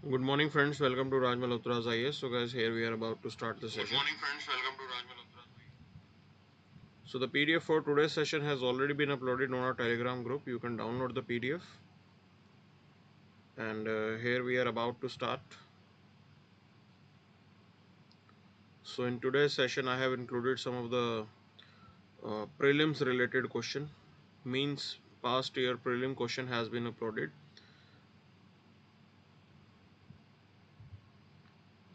Good morning, friends. Welcome to Raj Malhotra IAS. So, guys, here we are about to start the session. Good morning, friends. Welcome to Raj Malhotra. So, the PDF for today's session has already been uploaded on our Telegram group. You can download the PDF. And here we are about to start. So, in today's session, I have included some of the prelims related question. Means past year prelim question has been uploaded.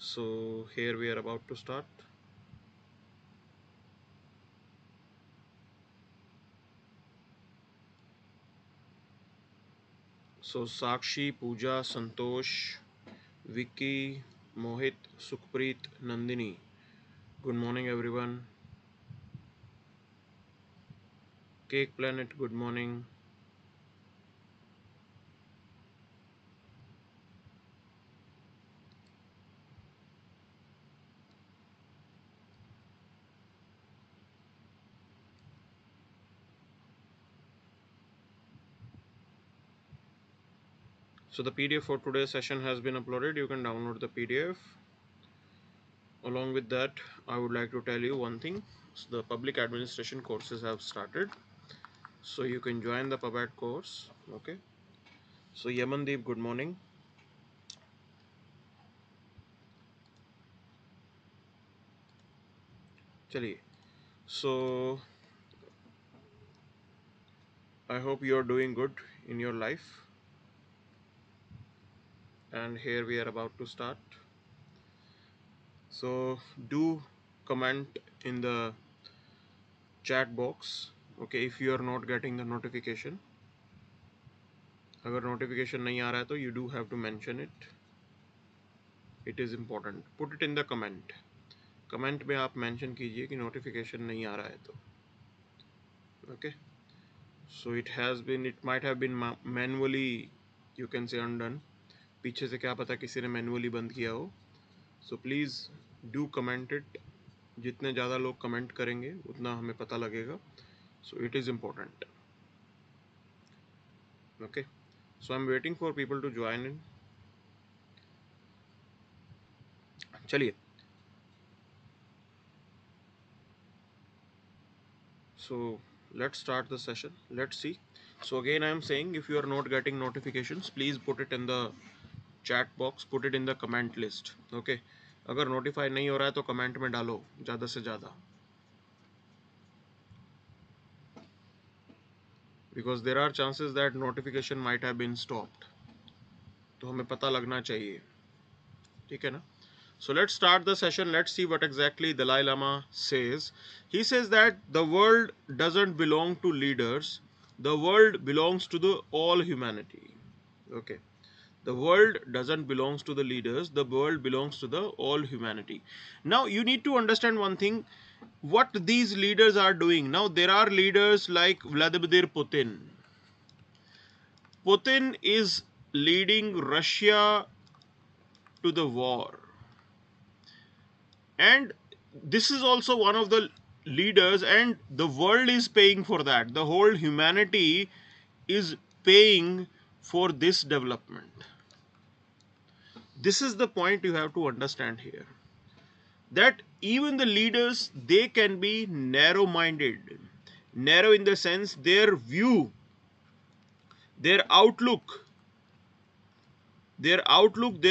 So, here we are about to start. So, Sakshi, Pooja, Santosh, Vicky, Mohit, Sukhpreet, Nandini. Good morning, everyone. Cake Planet, good morning. So the PDF for today's session has been uploaded. You can download the PDF. Along with that, I would like to tell you one thing. So the public administration courses have started. So you can join the PubAd course. Okay. So Yamandeep, good morning. Chaliye. So I hope you are doing good in your life. And here we are about to start. So do comment in the chat box. Okay, if you are not getting the notification. अगर notification नहीं आ रहा है तो you do have to mention it. It is important. Put it in the comment. Comment में आप mention कीजिए कि notification नहीं आ रहा है तो. Okay. So it might have been manually, you can say, undone. पीछे से क्या पता किसी ने manually बंद किया हो. So please do comment it. जितने ज़्यादा लोग comment करेंगे उतना हमें पता लगेगा. So it is important. Okay. So I'm waiting for people to join in. चलिए. So let's start the session. Let's see. So again I am saying, if you are not getting notifications, please put it in the chat box, put it in the comment list. Okay. अगर notify नहीं हो रहा है तो comment में डालो ज़्यादा से ज़्यादा, because there are chances that notification might have been stopped. तो हमें पता लगना चाहिए. ठीक है ना? So let's start the session. Let's see what exactly Dalai Lama says. He says that the world doesn't belong to leaders. The world belongs to the all humanity. Okay. The world doesn't belongs to the leaders. The world belongs to the all humanity. Now you need to understand one thing. What these leaders are doing. Now there are leaders like Vladimir Putin. Putin is leading Russia to the war. And this is also one of the leaders, and the world is paying for that. The whole humanity is paying for this development. This is the point you have to understand here, that even the leaders, they can be narrow minded. Narrow in the sense their view, their outlook, their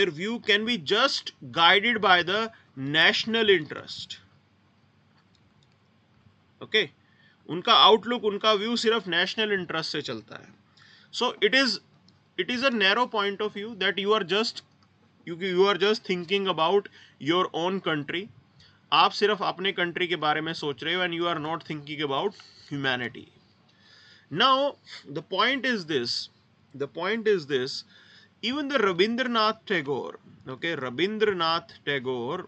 view can be just guided by the national interest. Okay. उनका outlook, उनका view सिर्फ national interest से चलता है. So it is a narrow point of view that you are just thinking about your own country. आप सिर्फ अपने country के बारे में सोच रहे हो, and you are not thinking about humanity. Now the point is this, even the Rabindranath Tagore, okay, Rabindranath Tagore,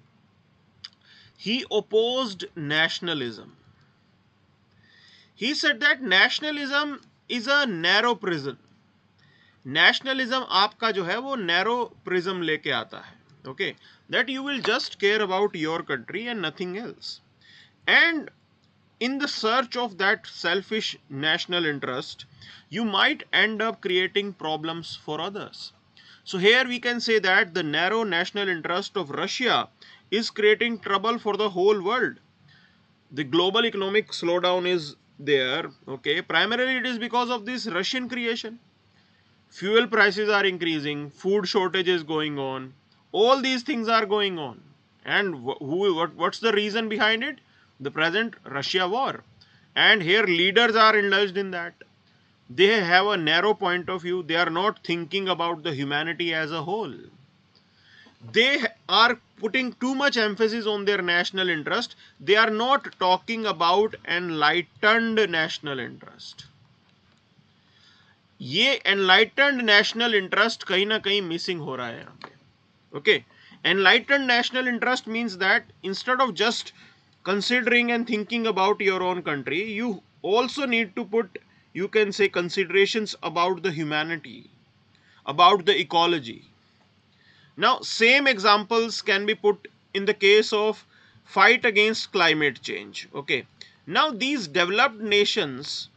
he opposed nationalism. He said that nationalism is a narrow prism. Nationalism आपका जो है वो narrow prism लेके आता है. Okay, that you will just care about your country and nothing else. And in the search of that selfish national interest, you might end up creating problems for others. So here we can say that the narrow national interest of Russia is creating trouble for the whole world. The global economic slowdown is there, okay, primarily it is because of this Russian creation. Fuel prices are increasing, food shortage is going on, all these things are going on. And what's the reason behind it? The present Russia war. And here leaders are indulged in that. They have a narrow point of view, they are not thinking about the humanity as a whole. They are putting too much emphasis on their national interest, they are not talking about enlightened national interest. ये enlightened national interest कहीं ना कहीं missing हो रहा है यहाँ पे. Okay, enlightened national interest means that instead of just considering and thinking about your own country, you also need to put, you can say, considerations about the humanity, about the ecology. Now same examples can be put in the case of fight against climate change. Okay, now these developed nations,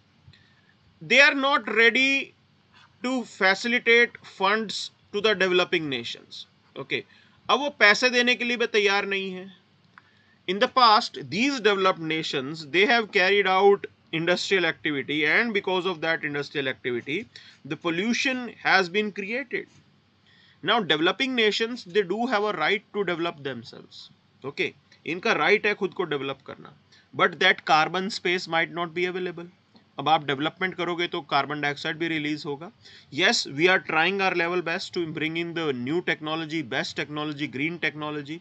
they are not ready to facilitate funds to the developing nations. Okay, अब वो पैसे देने के लिए भी तैयार नहीं है. In the past, these developed nations, they have carried out industrial activity, and because of that industrial activity, the pollution has been created. Now developing nations, they do have a right to develop themselves. Okay, इनका right है खुद को develop करना, but that carbon space might not be available. अब आप development करोगे तो carbon dioxide भी रिलीज होगा. Yes, we are trying our level best to bring in the new technology, best technology, green technology.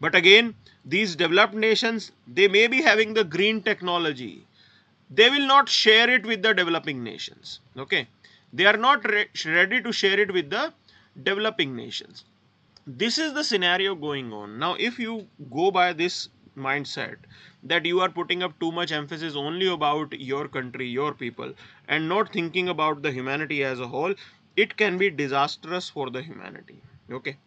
But again, these developed nations, they may be having the green technology, they will not share it with the developing nations. Okay, they are not ready to share it with the developing nations. This is the scenario going on. Now if you go by this mindset that you are putting up too much emphasis only about your country, your people, and not thinking about the humanity as a whole, it can be disastrous for the humanity. Okay,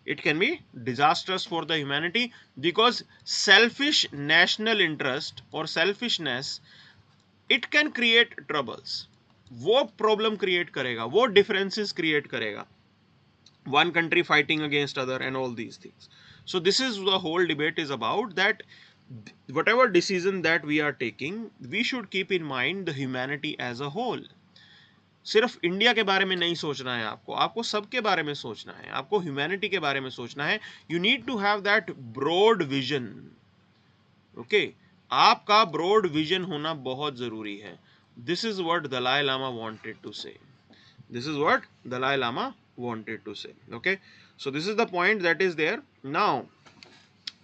it can be disastrous for the humanity, because selfish national interest or selfishness, it can create troubles. वो problem create करेगा, वो differences create करेगा, one country fighting against other and all these things. So this is the whole debate is about, that whatever decision that we are taking, we should keep in mind the humanity as a whole. सिर्फ India के बारे में नहीं सोचना है आपको, आपको सबके बारे में सोचना है, आपको ह्यूमैनिटी के बारे में सोचना है. You need to have that broad vision. Okay, आपका ब्रॉड विजन होना बहुत जरूरी है. This is what Dalai Lama wanted to say. This is what Dalai Lama wanted to say. Okay, so this is the point that is there. Now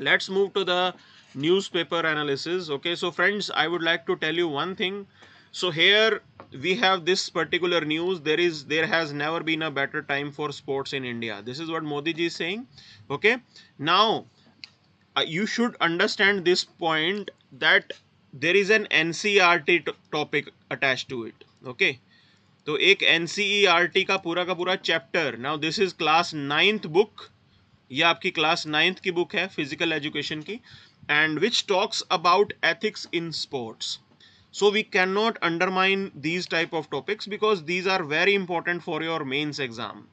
let's move to the newspaper analysis. Okay, so friends, I would like to tell you one thing. So here we have this particular news. There has never been a better time for sports in India. This is what Modi ji is saying. Okay, now you should understand this point, that there is an NCERT topic attached to it. Okay, तो एक NCERT का पूरा chapter. Now this is class 9th book, ये आपकी class 9th की book है physical education की, and which talks about ethics in sports. So we cannot undermine these type of topics, because these are very important for your mains exam.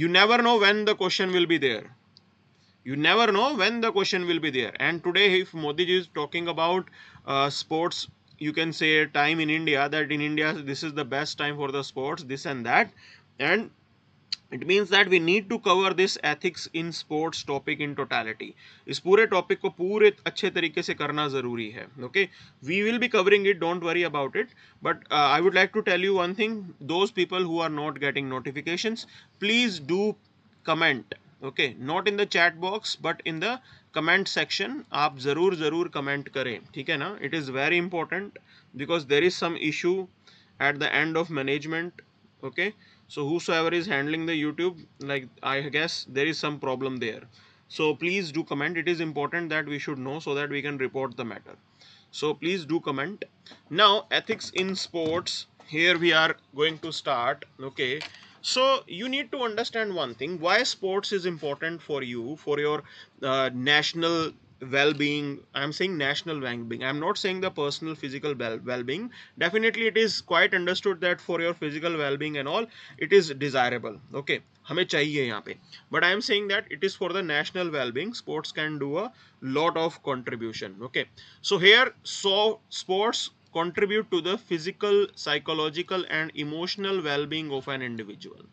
You never know when the question will be there. You never know when the question will be there. And today, if Modi ji is talking about sports, you can say time in India, that in India this is the best time for the sports, this and that, and it means that we need to cover this ethics in sports topic in totality. इस पूरे topic को पूरे अच्छे तरीके से करना जरूरी है. Okay, we will be covering it, don't worry about it. But I would like to tell you one thing, those people who are not getting notifications, please do comment. Okay, not in the chat box but in the comment section. आप जरूर comment करें, ठीक है ना. It is very important, because there is some issue at the end of management. Okay, so whosoever is handling the YouTube, like, I guess there is some problem there. So please do comment. It is important that we should know, so that we can report the matter. So please do comment. Now ethics in sports, here we are going to start. Okay, so you need to understand one thing, why sports is important for you, for your national well-being. I am saying national well-being, I am not saying the personal physical well-being. Definitely it is quite understood that for your physical well-being and all, it is desirable. Okay, हमें चाहिए यहाँ पे. But I am saying that it is for the national well-being. Sports can do a lot of contribution. Okay, so here, so sports contribute to the physical, psychological, and emotional well-being of an individual.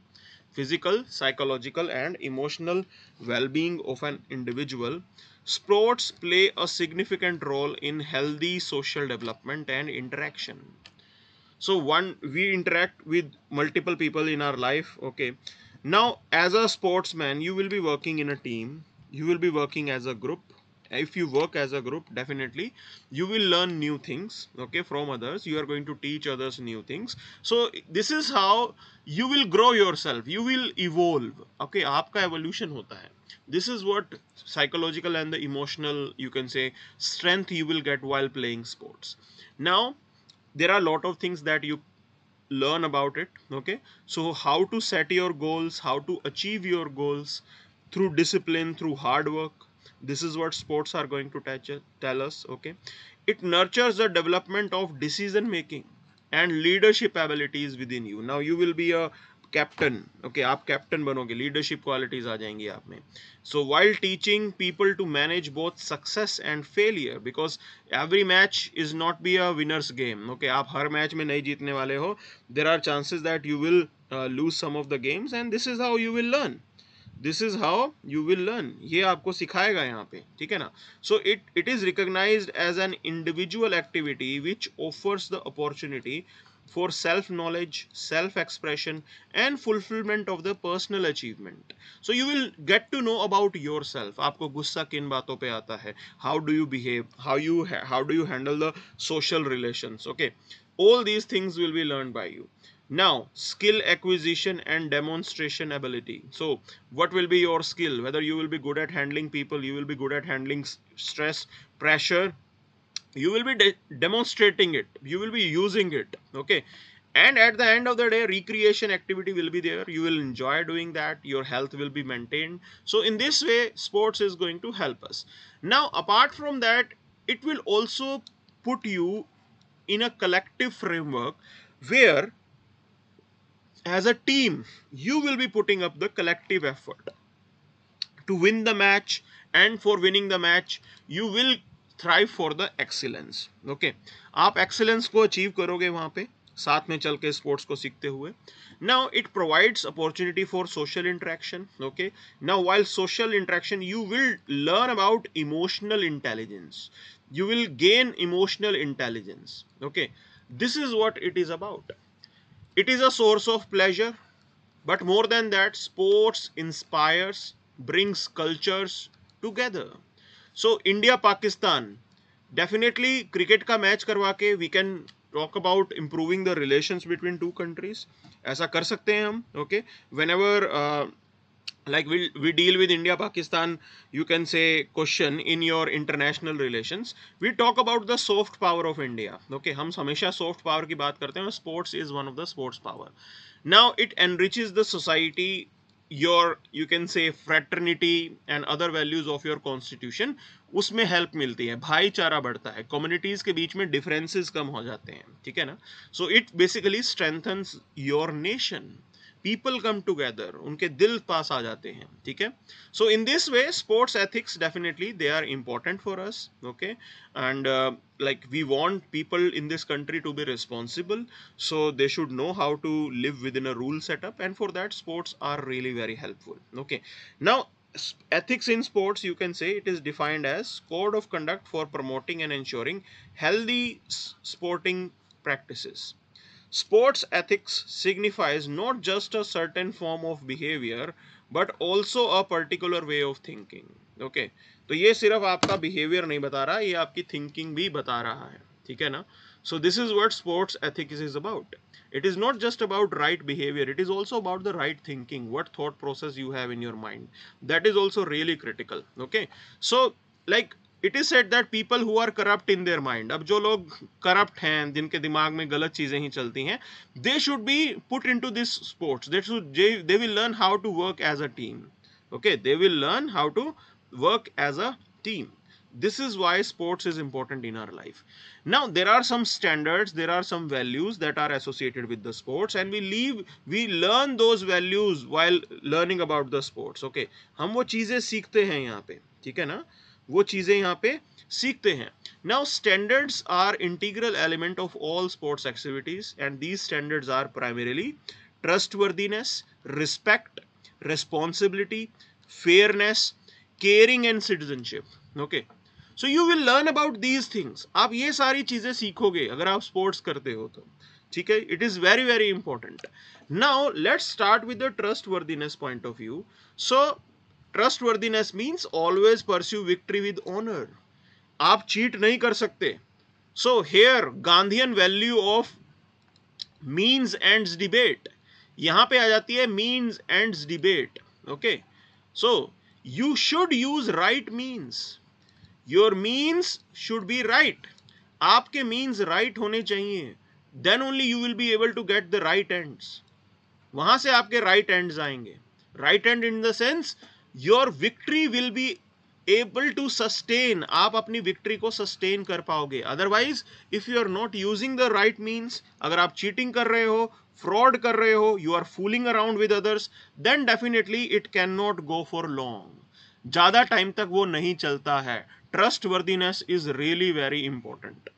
Physical, psychological, and emotional well-being of an individual. Sports play a significant role in healthy social development and interaction. So one, we interact with multiple people in our life. Okay, now as a sportsman, you will be working in a team, you will be working as a group. If you work as a group, definitely you will learn new things, okay, from others. You are going to teach others new things. So this is how you will grow yourself, you will evolve. Okay, आपका evolution होता है. This is what psychological and the emotional, you can say, strength you will get while playing sports. Now there are a lot of things that you learn about it. Okay, so how to set your goals, how to achieve your goals through discipline, through hard work. This is what sports are going to tell us. Okay, it nurtures the development of decision making and leadership abilities within you. Now you will be a captain. Okay, आप captain बनोगे, leadership qualities आ जाएंगी आप में. So while teaching people to manage both success and failure, because every match is not be a winners game. Okay, आप हर match में नहीं जीतने वाले हो. There are chances that you will lose some of the games, and this is how you will learn. This is how you will learn. ये आपको सिखाएगा यहाँ पे, ठीक है ना. So it is recognised as an individual activity which offers the opportunity for self knowledge, self expression, and fulfillment of the personal achievement. So you will get to know about yourself. आपको गुस्सा किन बातों पे आता है, how do you behave, how do you handle the social relations. Okay, all these things will be learned by you. Now skill acquisition and demonstration ability. So what will be your skill, whether you will be good at handling people, you will be good at handling stress, pressure, you will be demonstrating it, you will be using it. Okay, and at the end of the day, recreation activity will be there, you will enjoy doing that, your health will be maintained. So in this way, sports is going to help us. Now apart from that, it will also put you in a collective framework where as a team you will be putting up the collective effort to win the match, and for winning the match you will thrive for the excellence. Okay, आप excellence को achieve करोगे वहां पे साथ में चल के sports को सीखते हुए. Now it provides opportunity for social interaction. Okay, now while social interaction, you will learn about emotional intelligence, you will gain emotional intelligence. Okay, this is what it is about. It is a source of pleasure, but more than that, sports inspires, brings cultures together. So India Pakistan, definitely cricket का match करवा के we can talk about improving the relations between two countries. ऐसा कर सकते हैं हम. Okay, whenever like we deal with India Pakistan, you can say, question in your international relations, we talk about the soft power of India. Okay, हम हमेशा soft power की बात करते हैं. Sports is one of the sports power. Now it enriches the society, your, you can say, fraternity and other values of your constitution. उसमें help मिलती है, भाईचारा बढ़ता है, कम्युनिटीज के बीच में डिफरेंसेस कम हो जाते हैं. ठीक है ना. So it basically strengthens your nation. People come together, उनके दिल पास आ जाते हैं. ठीक है. So in this way sports ethics definitely they are important for us. Okay, and like we want people in this country to be responsible, so they should know how to live within a rule setup, and for that sports are really very helpful. Okay, now ethics in sports, you can say, it is defined as code of conduct for promoting and ensuring healthy sporting practices. Sports ethics signifies not just a certain form of behavior but also a particular way of thinking. Okay, तो ये सिर्फ आपका behaviour नहीं बता रहा, ये आपकी thinking भी बता रहा है. ठीक है ना. So this is what sports ethics is about. It is not just about right behavior, it is also about the right thinking, what thought process you have in your mind. That is also really critical. Okay, so like it is said that people who are corrupt in their mind, अब जो लोग corrupt हैं, जिनके दिमाग में गलत चीजें ही चलती हैं, they should be put into this sports. They will learn how to work as a team. Okay, they will learn how to work as a team. This is why sports is important in our life. Now there are some standards, there are some values that are associated with the sports, and we learn those values while learning about the sports. Okay, हम वो चीजें सीखते हैं यहाँ पे, ठीक है ना, वो चीजें यहाँ पे सीखते हैं. Now standards are integral element of all sports activities, and these standards are primarily trustworthiness, respect, responsibility, fairness, caring and citizenship. Okay, so you will learn about these things. आप ये सारी चीजें सीखोगे अगर आप स्पोर्ट्स करते हो तो, ठीक है. It is very very important. Now let's start with the trustworthiness point of view. So trustworthiness means always pursue victory with honour. आप चीट नहीं कर सकते. So here Gandhian value of means ends debate, यहां पे आ जाती है means ends debate. Okay, so you should use right means. Your means should be right. आपके मीन्स राइट होने चाहिए. Then only you will be able to get the right ends. वहां से आपके राइट एंड्स आएंगे. Right end in the sense your victory will be able to sustain. आप अपनी victory को सस्टेन कर पाओगे. Otherwise if you are not using the right means, अगर आप चीटिंग कर रहे हो, फ्रॉड कर रहे हो, you are fooling around with others, then definitely it can not go for long. ज्यादा टाइम तक वो नहीं चलता है. Trustworthiness is really very important.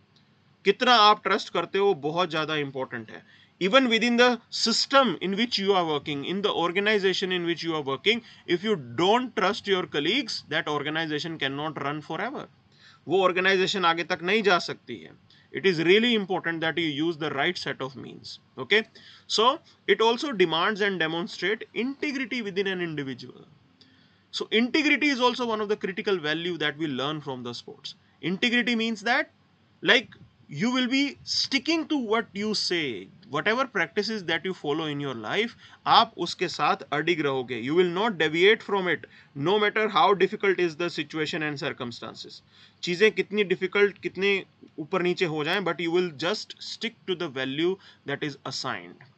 कितना आप ट्रस्ट करते हो बहुत ज्यादा इंपॉर्टेंट है. Even within the system in which you are working, in the organization in which you are working, if you don't trust your colleagues, that organization cannot run forever. वो organization आगे तक नहीं जा सकती है. It is really important that you use the right set of means. Okay, so it also demands and demonstrate integrity within an individual. So integrity is also one of the critical value that we learn from the sports. Integrity means that, like, you will be sticking to what you say. Whatever practices that you follow in your life, आप उसके साथ अडिग रहोगे. You will not deviate from it, no matter how difficult is the situation and circumstances. चीजें कितनी difficult, कितने ऊपर नीचे हो जाएं, but you will just stick to the value that is assigned.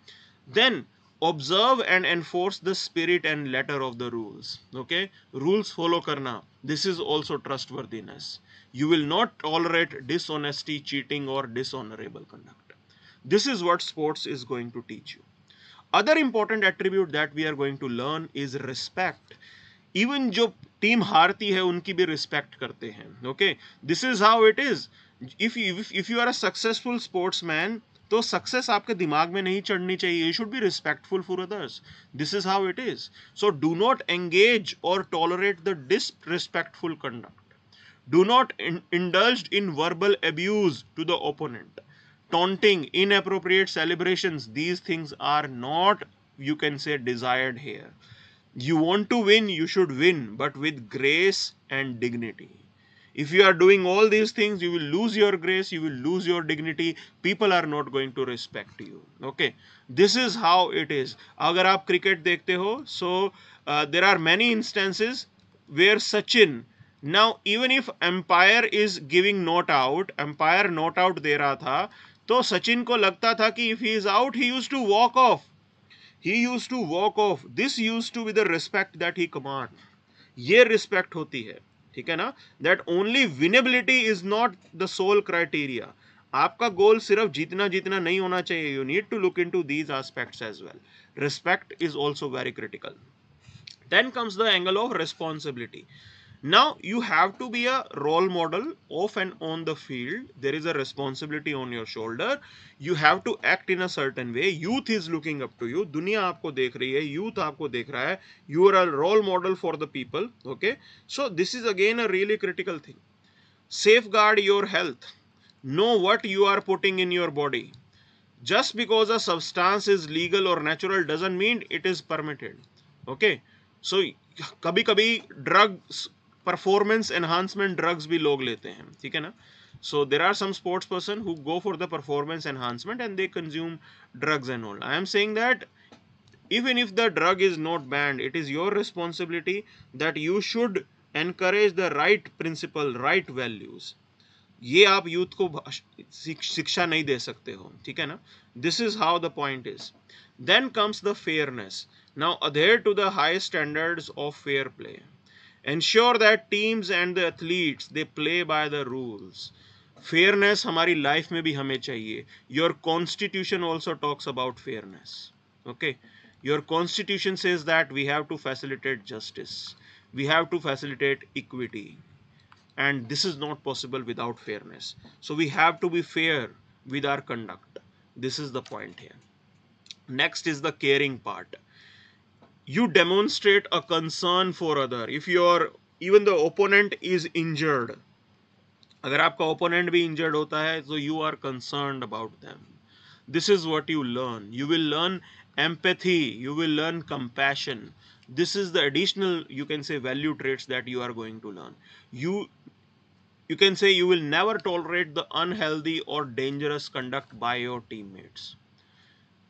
Then observe and enforce the spirit and letter of the rules. Okay, rules follow करना, this is also trustworthiness. You will not tolerate dishonesty, cheating or dishonorable conduct. This is what sports is going to teach you. Other important attribute that we are going to learn is respect. Even जो team हारती है उनकी भी respect करते हैं. Okay, this is how it is. If you are a successful sportsman, तो success आपके दिमाग में नहीं चढ़नी चाहिए. You should be respectful for others. This is how it is. So do not engage or tolerate the disrespectful conduct. Do not indulge in verbal abuse to the opponent. Taunting, inappropriate celebrations, these things are not, you can say, desired here. You want to win, you should win, but with grace and dignity. If you are doing all these things, you will lose your grace, you will lose your dignity. People are not going to respect you. Okay, this is how it is. अगर आप cricket देखते हो, so there are many instances where Sachin, now even if umpire is giving not out, umpire not out दे रहा था, तो सचिन को लगता था कि if he is out, he used to walk off. He used to walk off. This used to be the respect that he command. ये respect होती है, ठीक है ना. That only winnability is not the sole criteria. आपका गोल सिर्फ जीतना जीतना नहीं होना चाहिए. You need to look into these aspects as well. Respect is also very critical. Then comes the angle of responsibility. Now you have to be a role model off and on the field. There is a responsibility on your shoulder. You have to act in a certain way. Youth is looking up to you. दुनिया आपको देख रही है, youth आपको देख रहा है. You are a role model for the people. Okay, so this is again a really critical thing. Safeguard your health. Know what you are putting in your body. Just because a substance is legal or natural doesn't mean it is permitted. Okay, so कभी कभी drugs, performance enhancement drugs भी लोग लेते हैं, ठीक है ना. So there are some sports person who go for the performance enhancement and they consume drugs and all. I am saying that even if the drug is not banned, it is your responsibility that you should encourage the right principle, right values. ये आप youth को शिक्षा नहीं दे सकते हो, ठीक है ना. This is how the point is. Then comes the fairness. Now adhere to the high standards of fair play. Ensure that teams and the athletes they play by the rules. Fairness हमारी life में भी हमें चाहिए. Your constitution also talks about fairness. Okay. Your constitution says that we have to facilitate justice. We have to facilitate equity. And this is not possible without fairness. So we have to be fair with our conduct. This is the point here. Next is the caring part. You demonstrate a concern for other. If your even the opponent is injured, अगर आपका opponent भी injured होता है, so you are concerned about them. This is what you learn. You will learn empathy. You will learn compassion. This is the additional, you can say, value traits that you are going to learn. You can say you will never tolerate the unhealthy or dangerous conduct by your teammates.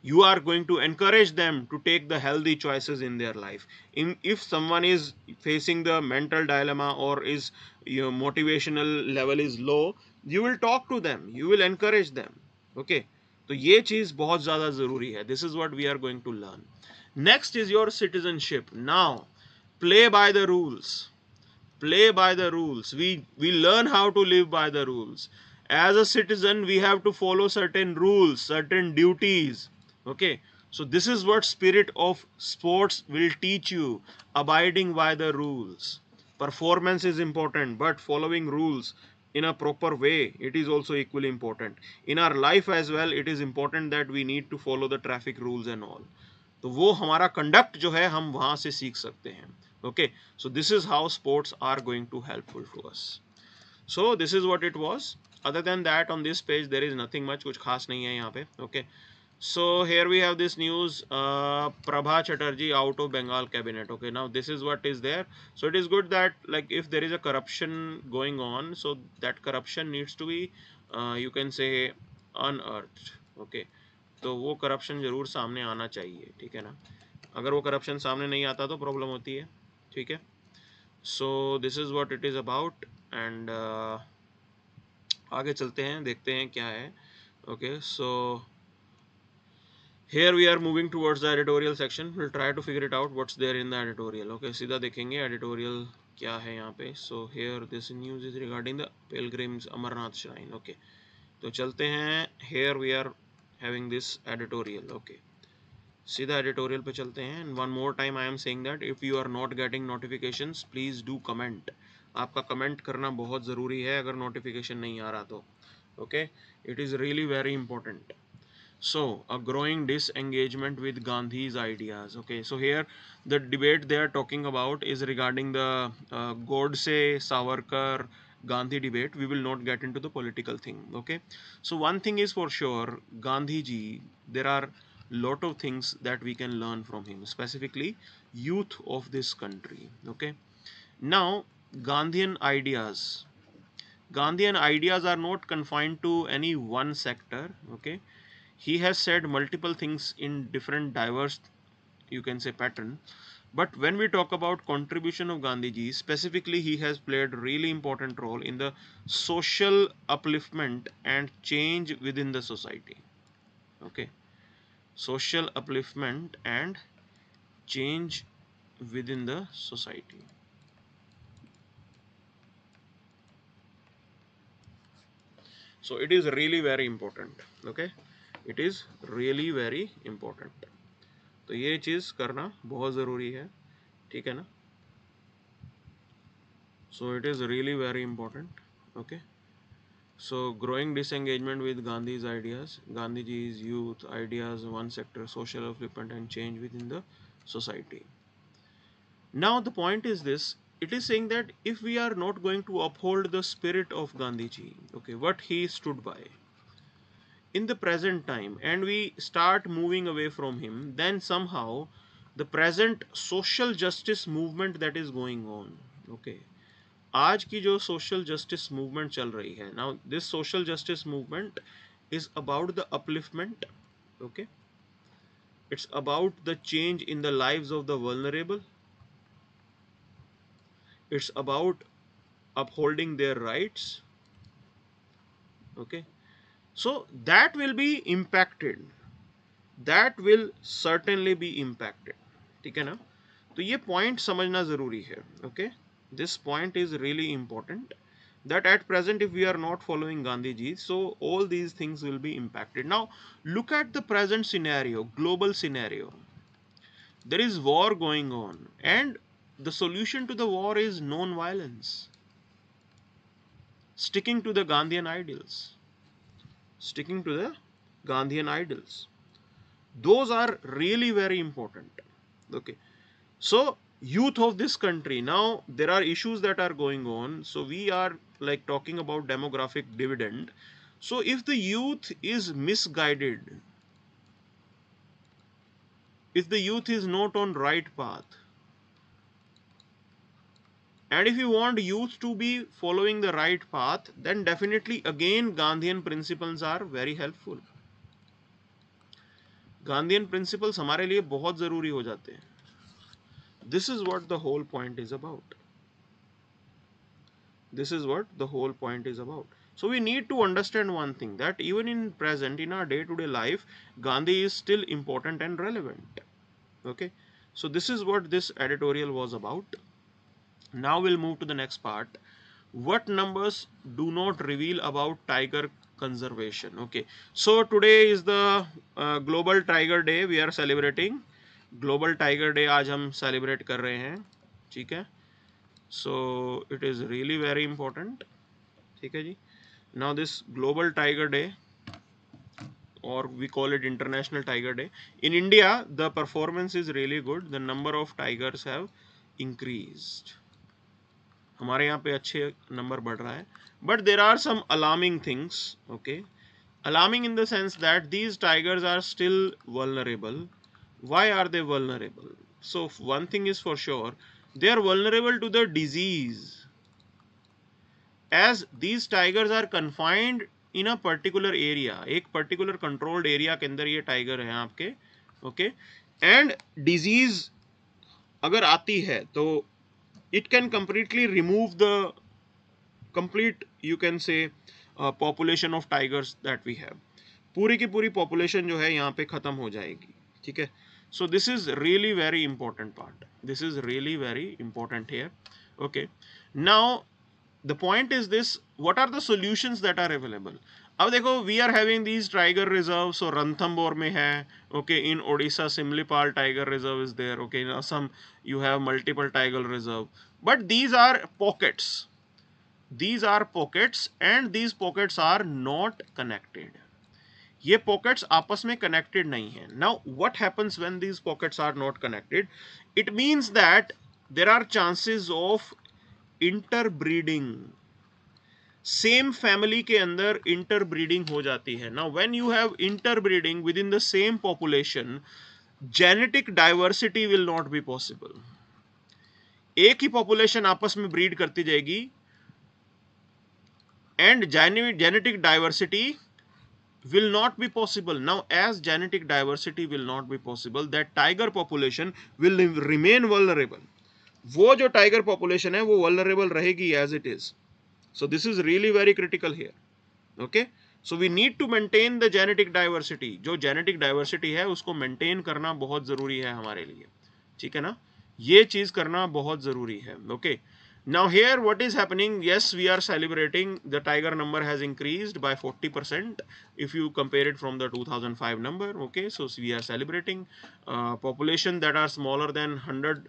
You are going to encourage them to take the healthy choices in their life. If someone is facing the mental dilemma or is your motivational level is low, you will talk to them, you will encourage them. Okay, तो ये चीज बहुत ज़्यादा ज़रूरी है. This is what we are going to learn. Next is your citizenship. Now, play by the rules. Play by the rules. We learn how to live by the rules. As a citizen, we have to follow certain rules, certain duties. Okay, so this is what spirit of sports will teach you. Abiding by the rules. Performance is important, but following rules in a proper way, it is also equally important. In our life as well, it is important that we need to follow the traffic rules and all. तो वो हमारा conduct जो है हम वहां से सीख सकते हैं. Okay, so this is how sports are going to helpful to us. So this is what it was. Other than that, on this page there is nothing much, कुछ खास नहीं है यहाँ पे. Okay, so here we have this news, Prabha Chatterjee out of Bengal cabinet. Okay, now this is what is there. So it is good that like if there is a corruption going on, so that corruption needs to be you can say unearthed. Okay, तो वो corruption जरूर सामने आना चाहिए. ठीक है ना, अगर वो करप्शन सामने नहीं आता तो प्रॉब्लम होती है. ठीक है, सो this is what it is about. And आगे चलते हैं, देखते हैं क्या है. Okay, so here we are moving towards the editorial section. We'll try to figure it out what's there in the editorial. Okay, सीधा देखेंगे editorial क्या है यहाँ पे. So here this news is regarding the pilgrims Amarnath shrine. Okay, तो चलते हैं. Here we are having this editorial. Okay, सीधा एडिटोरियल पे चलते हैं. And one more time I am saying that if you are not getting notifications, please do comment. आपका comment करना बहुत ज़रूरी है अगर नोटिफिकेशन नहीं आ रहा तो. Okay, it is really very important. So a growing disengagement with Gandhi's ideas. Okay, so here the debate they are talking about is regarding the Godse Savarkar Gandhi debate. We will not get into the political thing. Okay, so one thing is for sure, Gandhi ji, there are lot of things that we can learn from him, specifically youth of this country. Okay, now Gandhian ideas are not confined to any one sector. Okay, he has said multiple things in different diverse, you can say, pattern. But when we talk about contribution of Gandhiji, specifically he has played really important role in the social upliftment and change within the society. Okay, social upliftment and change within the society. So it is really very important. Okay, it is really very important. तो ये चीज़ करना बहुत ज़रूरी है. ठीक है ना, so it is really very important. Okay, so growing disengagement with Gandhi's ideas, Gandhiji's youth ideas, one sector, social upliftment and change within the society. Now the point is this, it is saying that if we are not going to uphold the spirit of Gandhiji, okay, what he stood by in the present time, and we start moving away from him, then somehow the present social justice movement that is going on. Okay, आज की जो social justice movement चल रही है, now this social justice movement is about the upliftment. Okay, it's about the change in the lives of the vulnerable. It's about upholding their rights. Okay, so that will be impacted, that will certainly be impacted. ठीक है ना, तो ये point समझना जरूरी है. Okay, This point is really important, that at present if we are not following Gandhiji, so all these things will be impacted. Now look at the present scenario, global scenario. There is war going on, and the solution to the war is non-violence, sticking to the Gandhian ideals, sticking to the Gandhian ideals. Those are really very important. Okay, so youth of this country, now there are issues that are going on, so we are like talking about demographic dividend. So if the youth is misguided, if the youth is not on right path, and if you want youth to be following the right path, then definitely again Gandhian principles are very helpful. Gandhian principles हमारे लिए बहुत जरूरी हो जाते हैं. This is what the whole point is about. This is what the whole point is about. So we need to understand one thing, that even in present, in our day-to-day life, Gandhi is still important and relevant. Okay, so this is what this editorial was about. Now we'll move to the next part. What numbers do not reveal about tiger conservation? Okay, so today is the global tiger day. We are celebrating global tiger day. आज हम celebrate कर रहे हैं. ठीक है, so it is really very important. ठीक है जी. Now this global tiger day, or we call it international tiger day, in India the performance is really good. The number of tigers have increased. हमारे यहाँ पे अच्छे number बढ़ रहा है. But there are some alarming things. Okay, alarming in the sense that these tigers are still vulnerable. Why are they vulnerable? So one thing is for sure, they are vulnerable to the disease, as these tigers are confined in a particular area. एक particular controlled area के अंदर ये tiger हैं आपके. Okay, and disease अगर आती है तो it can completely remove the complete, you can say, population of tigers that we have. पूरी की पूरी population जो है यहाँ पे खत्म हो जाएगी. ठीक है, so this is really very important part. This is really very important here. Okay, now the point is this, what are the solutions that are available? अब देखो, we are having these tiger reserves. So Ranthambore में है. Okay, in Odisha Simlipal tiger reserve is there. Okay, in Assam you have multiple tiger reserve, but these are pockets. These are pockets, and these pockets are not connected. ये pockets आपस में connected नहीं है. Now what happens when these pockets are not connected? It means that there are chances of interbreeding. Same family के अंदर interbreeding हो जाती है. Now when you have interbreeding with in the same population, genetic diversity will not be possible. एक ही population आपस में breed करती जाएगी, and genetic diversity will not be possible. Now as genetic diversity will not be possible, that tiger population will remain vulnerable. वो जो tiger population है वो vulnerable रहेगी as it is. So this is really very critical here. Okay, so we need to maintain the genetic diversity. जो genetic diversity है उसको maintain करना बहुत जरूरी है हमारे लिए. ठीक है ना, ये चीज करना बहुत जरूरी है. Okay, now here what is happening? Yes, we are celebrating. The tiger number has increased by 40% if you compare it from the 2005 number. Okay, so we are celebrating population that are smaller than 100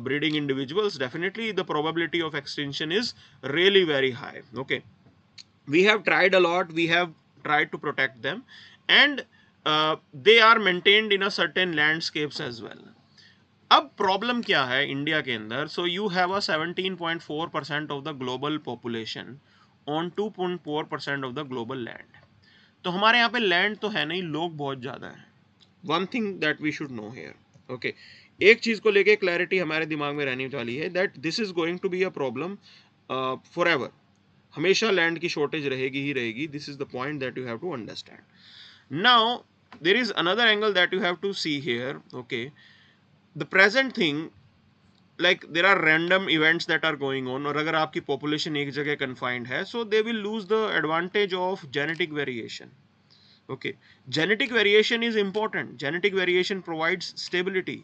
breeding individuals. Definitely the probability of extinction is really very high. Okay, we have tried a lot. We have tried to protect them, and they are maintained in a certain landscapes as well. अब problem क्या है India के अंदर? So you have a 17.4% of the global population on 2.4% of the global land. तो हमारे यहाँ पे land तो है नहीं, लोग बहुत ज्यादा हैं. One thing that we should know here. Okay, एक चीज को लेके क्लैरिटी हमारे दिमाग में रहनी वाली है, that this is going to be a problem forever. हमेशा लैंड की शॉर्टेज रहेगी ही रहेगी. This is the point that you have to understand. Now there is another angle that you have to see here. Okay, the present thing, like there are random events that are going on, और अगर आपकी population एक जगह confined है, so they will lose the advantage of genetic variation. Okay, genetic variation is important. Genetic variation provides stability.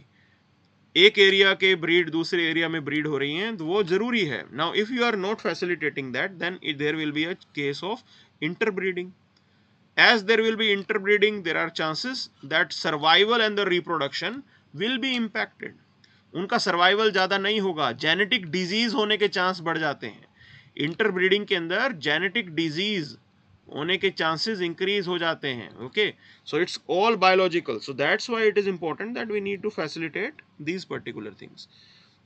एक area के breed दूसरे area में ब्रीड हो रही हैं, तो वो जरूरी है. Now if you are not facilitating that, then there will be a case of interbreeding. As there will be interbreeding, there are chances that survival and the reproduction will be impacted. उनका survival ज्यादा नहीं होगा, genetic disease होने के chance बढ़ जाते हैं. Interbreeding के अंदर जेनेटिक डिजीज होने के चांसेस इंक्रीज हो जाते हैं. Okay, so it's all biological. So that's why it is important that we need to facilitate these particular things.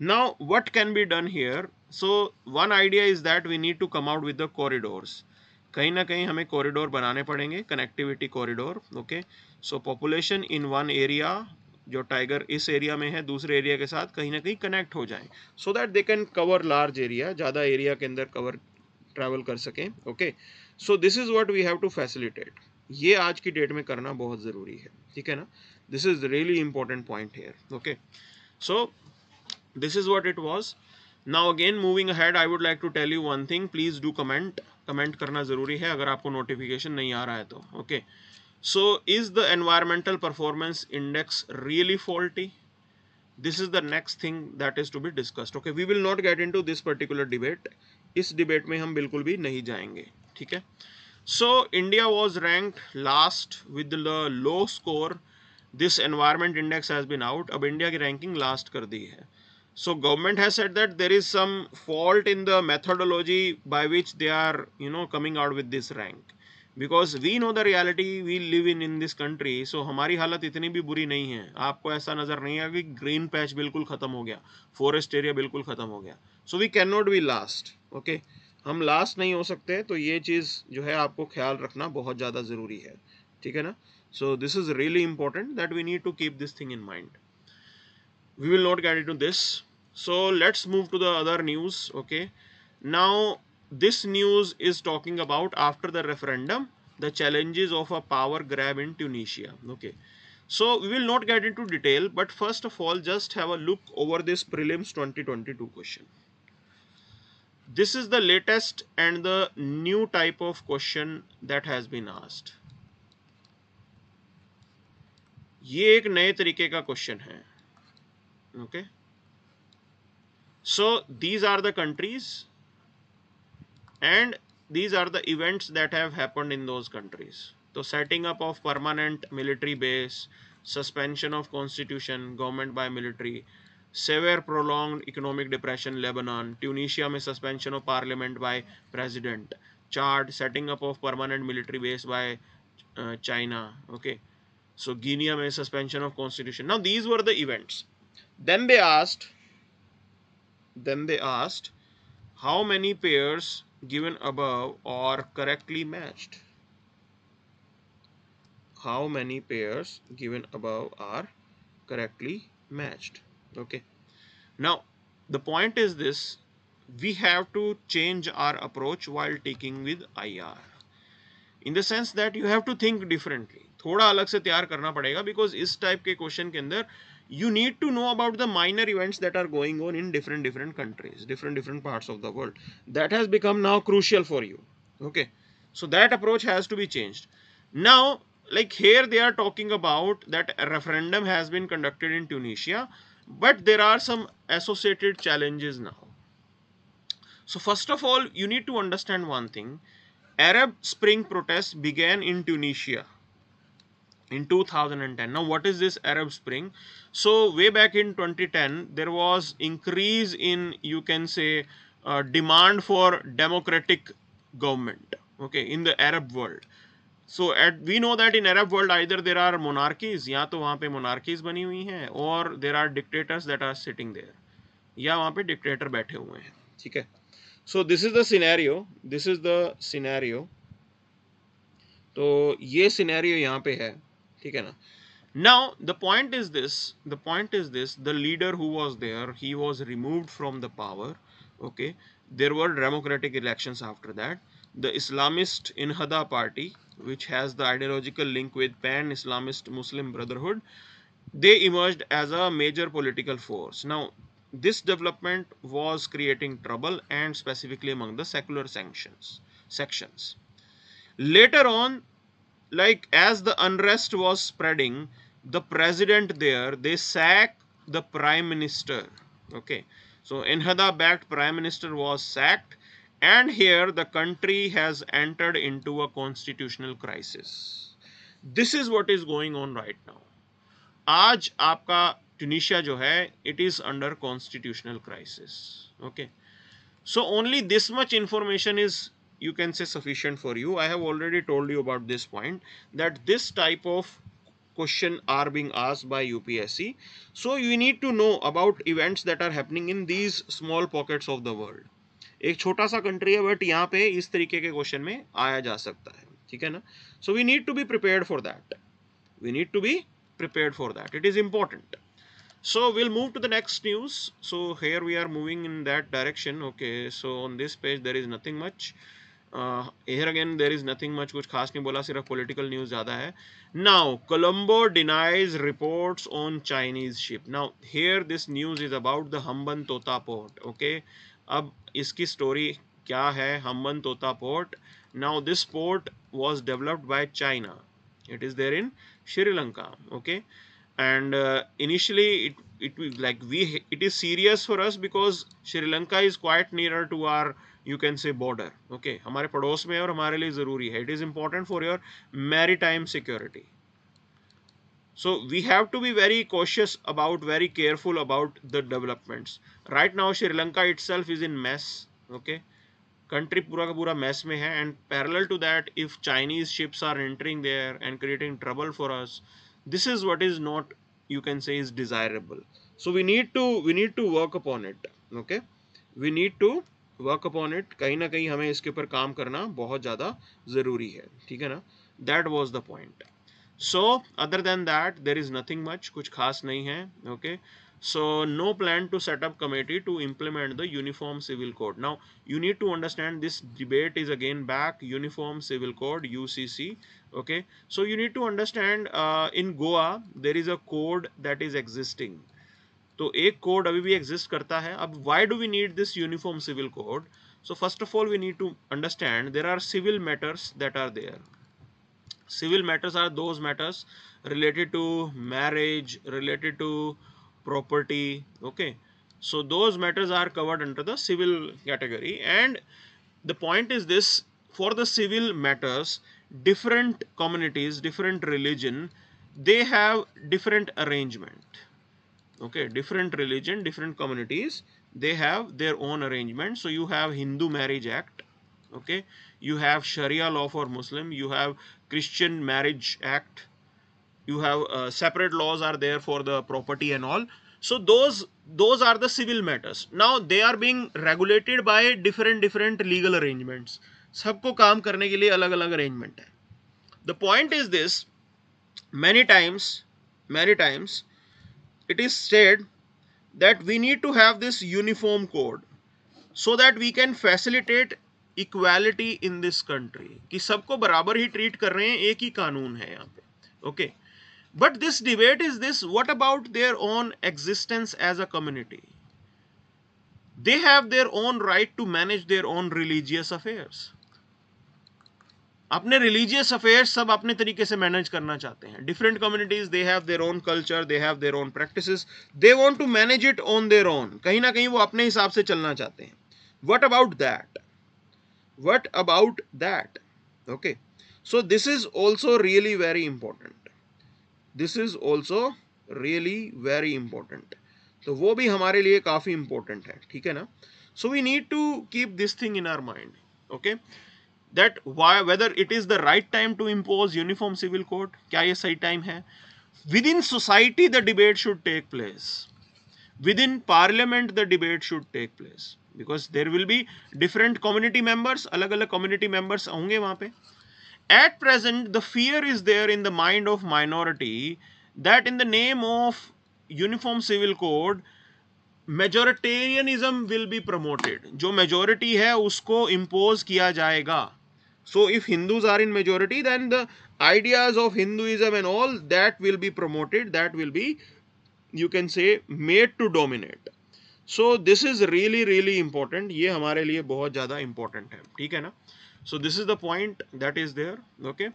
Now what can be done here? So one idea is that we need to come out with the corridors. कहीं ना कहीं हमें corridor बनाने पड़ेंगे, connectivity corridor. Okay, so population in one area, जो tiger इस area में है, दूसरे एरिया के साथ कहीं ना कहीं कनेक्ट हो जाएं, so that they can cover large area, ज़्यादा एरिया के अंदर कवर ट्रैवल कर सकें. Okay, so this is what we have to facilitate. ये आज की डेट में करना बहुत ज़रूरी है, ठीक है ना. This is really important point here. Okay, so this is what it was. Now again moving ahead, I would like to tell you one thing. Please do comment. Comment करना ज़रूरी है अगर आपको नोटिफिकेशन नहीं आ रहा है तो. Okay, so is the environmental performance index really faulty? This is the next thing that is to be discussed. Okay, we will not get into this particular debate. इस डिबेट में हम बिल्कुल भी नहीं जाएंगे, ठीक है. So India was ranked last with the low score. This environment index has been out. अब इंडिया की रैंकिंग लास्ट कर दी है. So government has said that there is some fault in the methodology by which they are, coming out with this rank. Because we know the reality we live in this country. So हमारी हालत इतनी भी बुरी नहीं है. आपको ऐसा नजर नहीं आएगा कि ग्रीन पैच बिल्कुल खत्म हो गया, फॉरेस्ट एरिया बिल्कुल खत्म हो गया. So we cannot be last. Okay, हम लास्ट नहीं हो सकते. तो ये चीज़ जो है आपको ख्याल रखना बहुत ज़्यादा ज़रूरी है, ठीक है ना. So this is really important that we need to keep this thing in mind. We will not get into this. So let's move to the other news. Okay, now this news is talking about after the referendum, the challenges of a power grab in Tunisia. Okay, so we will not get into detail, but first of all just have a look over this prelims 2022 question. This is the latest and the new type of question that has been asked. ये एक नए तरीके का question है. Okay, so these are the countries and these are the events that have happened in those countries. So setting up of permanent military base, suspension of constitution, government by military, severe prolonged economic depression Lebanon, Tunisia में suspension of parliament by president, Chad setting up of permanent military base by China. Okay, so Guinea में suspension of constitution. Now these were the events. Then they asked how many pairs given above are correctly matched. How many pairs given above are correctly matched. Okay, now the point is this: we have to change our approach while taking with IR, in the sense that you have to think differently. थोड़ा अलग से तैयार करना पड़ेगा, because इस type के question के अंदर you need to know about the minor events that are going on in different countries, different parts of the world. That has become now crucial for you. Okay, so that approach has to be changed. Now, like here they are talking about that a referendum has been conducted in Tunisia, but there are some associated challenges now. So first of all, you need to understand one thing. Arab Spring protests began in Tunisia in 2010. Now what is this Arab Spring? So way back in 2010 there was increase in, you can say, demand for democratic government, okay, in the Arab world. So we know that in Arab world either there are monarchies, या तो वहाँ पे monarchies बनी हुई हैं, और there are dictators that are sitting there, या वहाँ पे dictator बैठे हुए हैं, ठीक है. So this is the scenario. तो ये scenario यहाँ पे है, ठीक है ना. Now the point is this, the leader who was there, he was removed from the power. Okay, there were democratic elections after that. The Islamist Inhada party, which has the ideological link with pan-Islamist Muslim Brotherhood, they emerged as a major political force. Now this development was creating trouble, and specifically among the secular sections. Later on, like as the unrest was spreading, the president there, they sack the prime minister. Okay, so Enhada backed prime minister was sacked, and here the country has entered into a constitutional crisis. This is what is going on right now. आज आपका Tunisia जो है, it is under constitutional crisis. Okay, so only this much information is, you can say, sufficient for you. I have already told you about this point, that this type of question are being asked by UPSC. So you need to know about events that are happening in these small pockets of the world. एक छोटा सा country है, but यहाँ पे इस तरीके के question में आया जा सकता है, ठीक है ना. So we need to be prepared for that. We need to be prepared for that. It is important. So we'll move to the next news. So here we are moving in that direction. Okay, so on this page there is nothing much. Here again there is nothing much. कुछ खास नहीं बोला, सिर्फ political news ज़्यादा है. Now Colombo denies reports on Chinese ship. Now here this news is about the Hambantota port. Okay, अब इसकी story क्या है? Hambantota port. Now this port was developed by China. It is there in Sri Lanka. Okay, and initially it is serious for us because Sri Lanka is quite nearer to our, you can say, border. Okay, हमारे पड़ोस में है और हमारे लिए ज़रूरी है. It is important for your maritime security. So we have to be very cautious about, very careful about the developments. Right now Sri Lanka itself is in mess. Okay, country पूरा का पूरा मैस में है, and parallel to that if Chinese ships are entering there and creating trouble for us, this is what is not, you can say, is desirable. So we need to work upon it. Okay, we need to work upon it. कहीं ना कहीं हमें इसके ऊपर काम करना बहुत ज़्यादा ज़रूरी है, ठीक है ना. That was the point. So other than that there is nothing much, कुछ खास नहीं है. Okay, so no plan to set up committee to implement the uniform civil code. Now you need to understand this debate is again back, uniform civil code, UCC. Okay, so you need to understand in Goa there is a code that is existing. तो एक code अभी भी exist करता है. अब why do we need this uniform civil code? So first of all we need to understand there are civil matters that are there. Civil matters are those matters related to marriage, related to property. Okay, so those matters are covered under the civil category, and the point is this: for the civil matters, different communities, different religion, they have different arrangement. Okay, different religion, different communities, they have their own arrangement. So you have Hindu Marriage Act. Okay, you have Sharia law for Muslim, you have Christian Marriage Act, you have separate laws are there for the property and all. So those are the civil matters. Now they are being regulated by different legal arrangements. सबको काम करने के लिए अलग अलग arrangement है. The point is this: many times it is said that we need to have this uniform code so that we can facilitate equality in this country. कि सबको बराबर ही treat कर रहे हैं, एक ही कानून है यहाँ पे. Okay, but this debate is this: what about their own existence as a community? They have their own right to manage their own religious affairs. अपने religious affairs सब अपने तरीके से manage करना चाहते हैं. Different communities, they have their own culture, they have their own practices, they want to manage it on their own. कहीं ना कहीं वो अपने हिसाब से चलना चाहते हैं. What about that? What about that? Okay, so this is also really very important. This is also really very important. तो वो भी हमारे लिए काफ़ी important है, ठीक है ना. So we need to keep this thing in our mind. Okay, that whether it is the right time to impose uniform civil code, क्या ये सही टाइम है? Within society the debate should take place. Within parliament the debate should take place, because there will be different community members, अलग अलग community members होंगे वहाँ पे. At present, the fear is there in the mind of minority that in the name of uniform civil code, majoritarianism will be promoted. जो majority है उसको impose किया जाएगा. So if Hindus are in majority, then the ideas of Hinduism and all that will be promoted, that will be, you can say, made to dominate. So this is really important. ये हमारे लिए बहुत ज़्यादा important है, ठीक है ना. So this is the point that is there. Okay,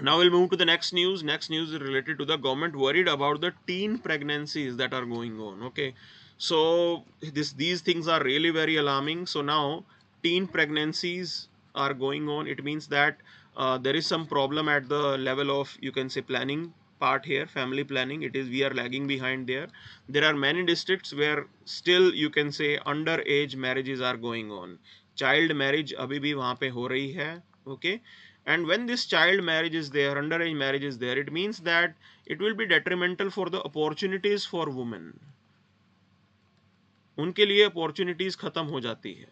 Now we'll move to the next news. Next news is related to the government worried about the teen pregnancies that are going on. Okay, so these things are really very alarming. So now teen pregnancies are going on. It means that there is some problem at the level of, you can say, planning part here, family planning. It is, we are lagging behind there. There are many districts where still, you can say, underage marriages are going on. Child marriage अभी भी वहाँ पे हो रही है. Okay, and when this child marriage is there, underage marriage is there, it means that it will be detrimental for the opportunities for women. उनके लिए opportunities खत्म हो जाती है.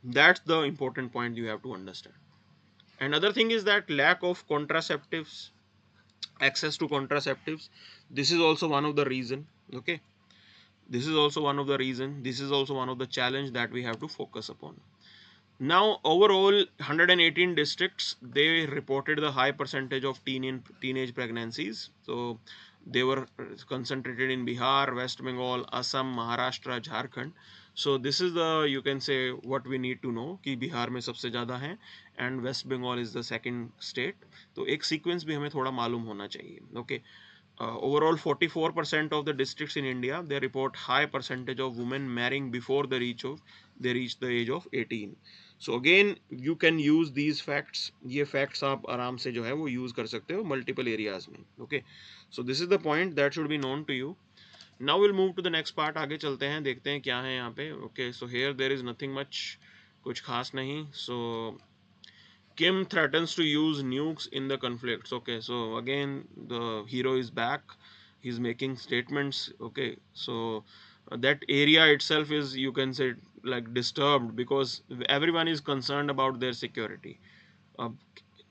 That's the important point you have to understand. Another thing is that lack of contraceptives, access to contraceptives, this is also one of the reason. Okay, this is also one of the reason, this is also one of the challenge that we have to focus upon. Now, overall, 118 districts, they reported the high percentage of teenage pregnancies. So they were concentrated in Bihar, West Bengal, Assam, Maharashtra, Jharkhand. So this is the, you can say, what we need to know कि बिहार में सबसे ज़्यादा हैं and West Bengal is the second state. तो एक sequence भी हमें थोड़ा मालूम होना चाहिए. Okay. Overall, 44% of the districts in India, they report high percentage of women marrying before they reach the age of 18. So again, you can use these facts. ये facts आप आराम से जो है वो use कर सकते हो multiple areas में. Okay. So this is the point that should be known to you. Now we'll move to the next part. आगे चलते हैं, देखते हैं क्या है यहाँ पे. Okay. So here there is nothing much, कुछ खास नहीं. So Kim threatens to use nukes in the conflicts. Okay, so again the hero is back. He's making statements. Okay, so that area itself is, you can say, like disturbed because everyone is concerned about their security. अब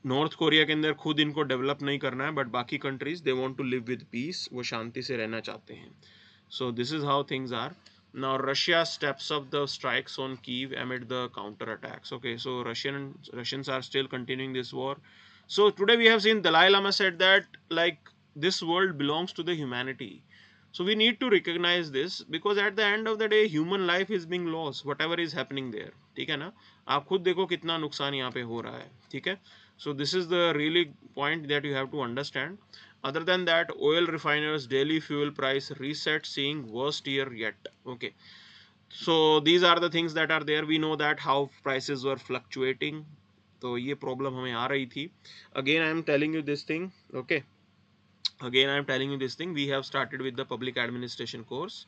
north Korea के अंदर खुद इनको develop नहीं करना है, but बाकी countries they want to live with peace, वो शांति से रहना चाहते हैं. So this is how things are. Now Russia steps up the strikes on Kiev amid the counter attacks. Okay, so Russians are still continuing this war. So today we have seen Dalai Lama said that, like, this world belongs to the humanity. So we need to recognize this because at the end of the day human life is being lost whatever is happening there. ठीक है ना, आप खुद देखो कितना नुकसान यहाँ पे हो रहा है. ठीक है, so this is the really point that you have to understand. Other than that, oil refiners daily fuel price reset seeing worst year yet. Okay, so these are the things that are there. We know that how prices were fluctuating, तो ये problem हमें आ रही थी. Again I am telling you this thing. Okay, again I am telling you this thing. We have started with the public administration course,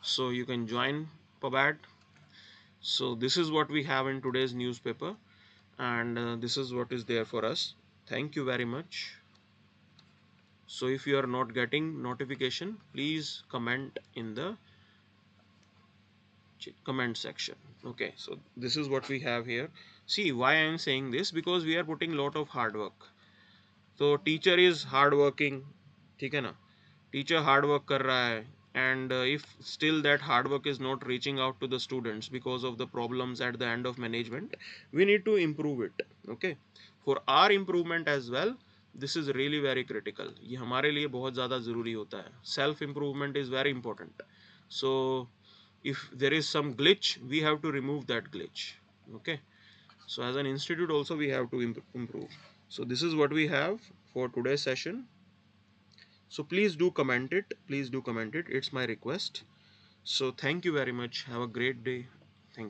so you can join PUBAD. So this is what we have in today's newspaper, and this is what is there for us. Thank you very much. So if you are not getting notification, please comment in the comment section. Okay, so this is what we have here. See why I am saying this, because we are putting lot of hard work. So teacher is hard working, ठीक है ना, teacher hard work कर रहा है, and if still that hard work is not reaching out to the students because of the problems at the end of management, we need to improve it. Okay, for our improvement as well, this is really very critical. ये हमारे लिए बहुत ज़्यादा ज़रूरी होता है. Self improvement is very important. So if there is some glitch, we have to remove that glitch. Okay, so as an institute also we have to improve. So this is what we have for today's session. So please do comment it, please do comment it, it's my request. So thank you very much, have a great day.